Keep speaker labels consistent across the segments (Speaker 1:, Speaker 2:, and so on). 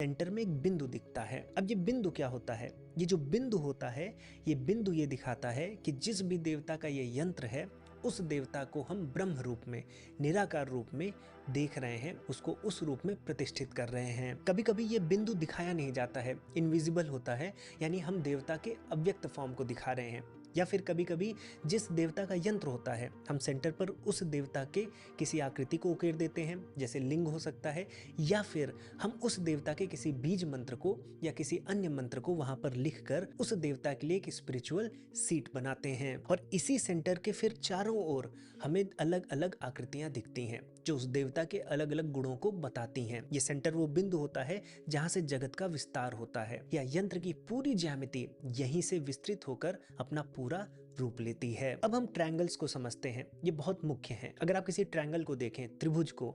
Speaker 1: Centre में एक बिंदु दिखता है। अब ये बिंदु क्या होता है? ये जो बिंदु होता है, ये बिंदु ये दिखाता है कि जिस भी देवता का ये यंत्र है, उस देवता को हम ब्रह्म रूप में, निराकार रूप में देख रहे हैं, उसको उस रूप में प्रतिष्ठित कर रहे हैं। कभी कभी ये बिंदु दिखाया नहीं जाता है, इनविजिबल होता है, यानी हम देवता के अव्यक्त फॉर्म को दिखा रहे हैं। या फिर कभी कभी जिस देवता का यंत्र होता है, हम सेंटर पर उस देवता के किसी आकृति को उकेर देते हैं, जैसे लिंग हो सकता है, या फिर हम उस देवता के किसी बीज मंत्र को या किसी अन्य मंत्र को वहां पर लिखकर उस देवता के लिए एक स्पिरिचुअल सीट बनाते हैं। और इसी सेंटर के फिर चारों ओर हमें अलग अलग आकृतियां दिखती हैं जो उस देवता के अलग अलग गुणों को बताती हैं। ये सेंटर वो बिंदु होता है जहां से जगत का विस्तार होता है, या यंत्र की पूरी ज्यामिति यहीं से विस्तृत होकर अपना पूरा रूप लेती है। अब हम ट्रायंगल्स को समझते हैं, ये बहुत मुख्य हैं। अगर आप किसी ट्रायंगल को देखें, त्रिभुज को,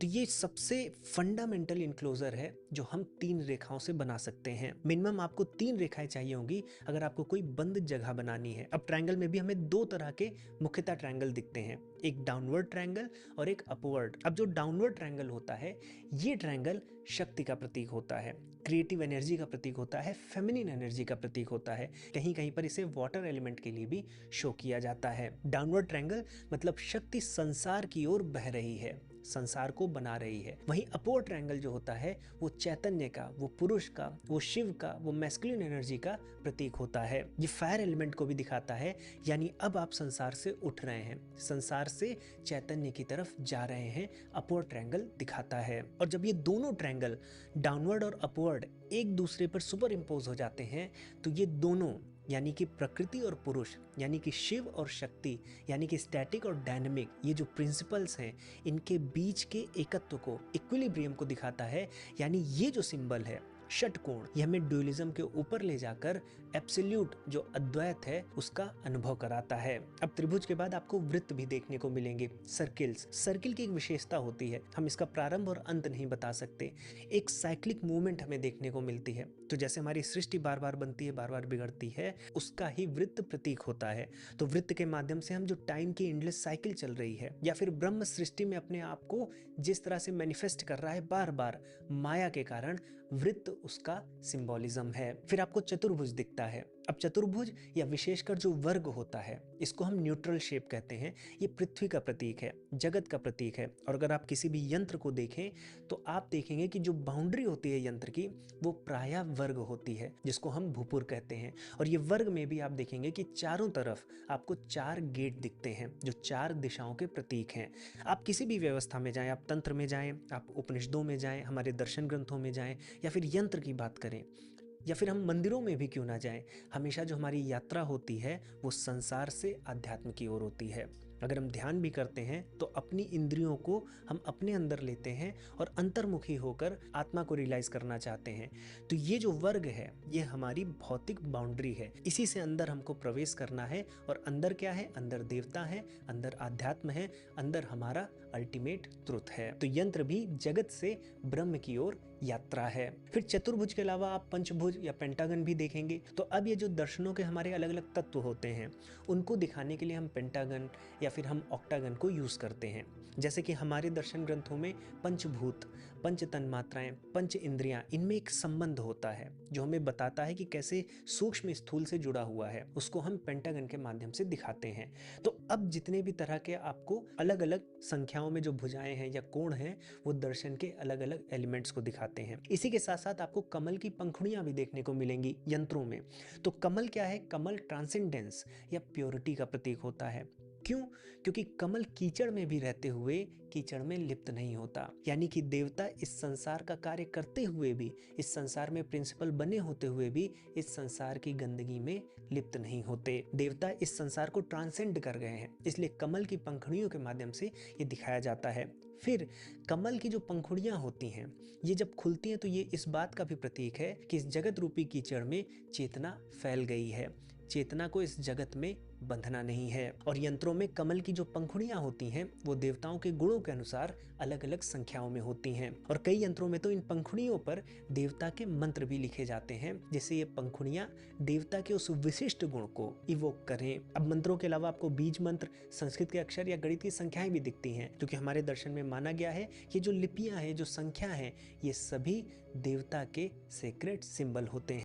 Speaker 1: तो ये सबसे फंडामेंटल इनक्लोजर है जो हम 3 रेखाओं से बना सकते हैं। मिनिमम आपको 3 रेखाएं चाहिए होंगी अगर आपको कोई बंद जगह बनानी है। अब ट्रायंगल में भी हमें 2 तरह के मुख्यतः ट्रायंगल दिखते हैं, एक डाउनवर्ड ट्रायंगल और एक अपवर्ड। अब जो डाउनवर्ड ट्रायंगल होता है, ये ट्रायंगल शक्ति का प्रतीक होता है, क्रिएटिव एनर्जी का प्रतीक होता है, फेमिनिन एनर्जी का प्रतीक होता है। कहीं कहीं पर इसे वाटर एलिमेंट के लिए भी शो किया जाता है। डाउनवर्ड ट्रायंगल मतलब शक्ति संसार की ओर बह रही है, संसार को बना रही है। वहीं अपवर्ड ट्रायंगल जो होता है, वो चैतन्य का, वो पुरुष का, वो शिव का, वो मैस्कुलिन एनर्जी का प्रतीक होता है। ये फायर एलिमेंट को भी दिखाता है, यानी अब आप संसार से उठ रहे हैं, संसार से चैतन्य की तरफ जा रहे हैं, अपवर्ड ट्रायंगल दिखाता है। और जब ये दोनों ट्रायंगल डाउनवर्ड और अपवर्ड एक दूसरे पर सुपर इम्पोज हो जाते हैं, तो ये दोनों यानी कि प्रकृति और पुरुष, यानी कि शिव और शक्ति, यानी कि स्टैटिक और डायनेमिक, ये जो प्रिंसिपल्स हैं, इनके बीच के एकत्व को, इक्विलिब्रियम को दिखाता है। यानी ये जो सिंबल है षटकोण, ये हमें ड्यूअलिज्म के ऊपर ले जाकर एब्सोल्यूट जो अद्वैत है उसका अनुभव कराता है। अब त्रिभुज के बाद आपको वृत्त भी देखने को मिलेंगे, सर्किल्स। सर्किल की एक विशेषता होती है, हम इसका प्रारंभ और अंत नहीं बता सकते, एक साइक्लिक मूवमेंट हमें देखने को मिलती है। तो जैसे हमारी सृष्टि बार बार बनती है, बार बार बिगड़ती है, उसका ही वृत्त प्रतीक होता है। तो वृत्त के माध्यम से हम जो टाइम की एंडलेस साइकिल चल रही है, या फिर ब्रह्म सृष्टि में अपने आप को जिस तरह से मैनिफेस्ट कर रहा है बार बार माया के कारण, वृत्त उसका सिंबोलिज्म है। फिर आपको चतुर्भुज दिखता है। अब चतुर्भुज या विशेषकर जो वर्ग होता है, इसको हम न्यूट्रल शेप कहते हैं। ये पृथ्वी का प्रतीक है, जगत का प्रतीक है। और अगर आप किसी भी यंत्र को देखें तो आप देखेंगे कि जो बाउंड्री होती है यंत्र की, वो प्रायः वर्ग होती है, जिसको हम भूपुर कहते हैं। और ये वर्ग में भी आप देखेंगे कि चारों तरफ आपको 4 गेट दिखते हैं जो 4 दिशाओं के प्रतीक हैं। आप किसी भी व्यवस्था में जाएं, आप तंत्र में जाएं, आप उपनिषदों में जाएं, हमारे दर्शन ग्रंथों में जाएं, या फिर यंत्र की बात करें, या फिर हम मंदिरों में भी क्यों ना जाएं, हमेशा जो हमारी यात्रा होती है वो संसार से अध्यात्म की ओर होती है। अगर हम ध्यान भी करते हैं तो अपनी इंद्रियों को हम अपने अंदर लेते हैं और अंतर्मुखी होकर आत्मा को रियलाइज करना चाहते हैं। तो ये जो वर्ग है, ये हमारी भौतिक बाउंड्री है, इसी से अंदर हमको प्रवेश करना है। और अंदर क्या है? अंदर देवता है, अंदर आध्यात्म है, अंदर हमारा अल्टीमेट ट्रुथ है। तो यंत्र भी जगत से ब्रह्म की ओर यात्रा है। फिर चतुर्भुज के अलावा आप पंचभुज या पेंटागन भी देखेंगे। तो अब ये जो दर्शनों के हमारे अलग अलग तत्व होते हैं, उनको दिखाने के लिए हम पेंटागन या फिर हम ऑक्टागन को यूज करते हैं। जैसे कि हमारे दर्शन ग्रंथों में पंचभूत, पंच तन्मात्राएं, पंच इंद्रियां, इनमें एक संबंध होता है जो हमें बताता है कि कैसे सूक्ष्म स्थूल से जुड़ा हुआ है, उसको हम पेंटागन के माध्यम से दिखाते हैं। तो अब जितने भी तरह के आपको अलग अलग संख्याओं में जो भुजाएं हैं या कोण हैं, वो दर्शन के अलग अलग एलिमेंट्स को दिखाते हैं। इसी के साथ साथ आपको कमल की पंखुड़ियां भी देखने को मिलेंगी यंत्रों में। तो कमल क्या है? कमल ट्रांसेंडेंस या प्योरिटी का प्रतीक होता है। क्यों? क्योंकि कमल कीचड़ में भी रहते हुए कीचड़ में लिप्त नहीं होता। यानी कि देवता इस संसार का कार्य करते हुए भी, इस संसार में प्रिंसिपल बने होते हुए भी, इस संसार की गंदगी में लिप्त नहीं होते। देवता इस संसार को ट्रांसेंड कर गए हैं, इसलिए कमल की पंखुड़ियों के माध्यम से ये दिखाया जाता है। फिर कमल की जो पंखुड़ियां होती हैं, ये जब खुलती हैं तो ये इस बात का भी प्रतीक है कि इस जगत रूपी कीचड़ में चेतना फैल गई है, चेतना को इस जगत में बंधना नहीं है। और यंत्रों में कमल की जो पंखुड़ियां होती हैं वो देवताओं के गुणों के अनुसार अलग अलग संख्याओं में होती हैं, और कई यंत्रों में तो इन पंखुड़ियों पर देवता के मंत्र भी लिखे जाते हैं, जिससे ये पंखुड़ियां देवता के उस विशिष्ट गुण को इवोक करें। अब मंत्रों के अलावा आपको बीज मंत्र, संस्कृत के अक्षर या गणित की संख्याएं भी दिखती हैं, क्योंकि हमारे दर्शन में माना गया है कि जो लिपियां हैं, जो संख्या है, ये सभी देवता के सीक्रेट सिंबल होते हैं।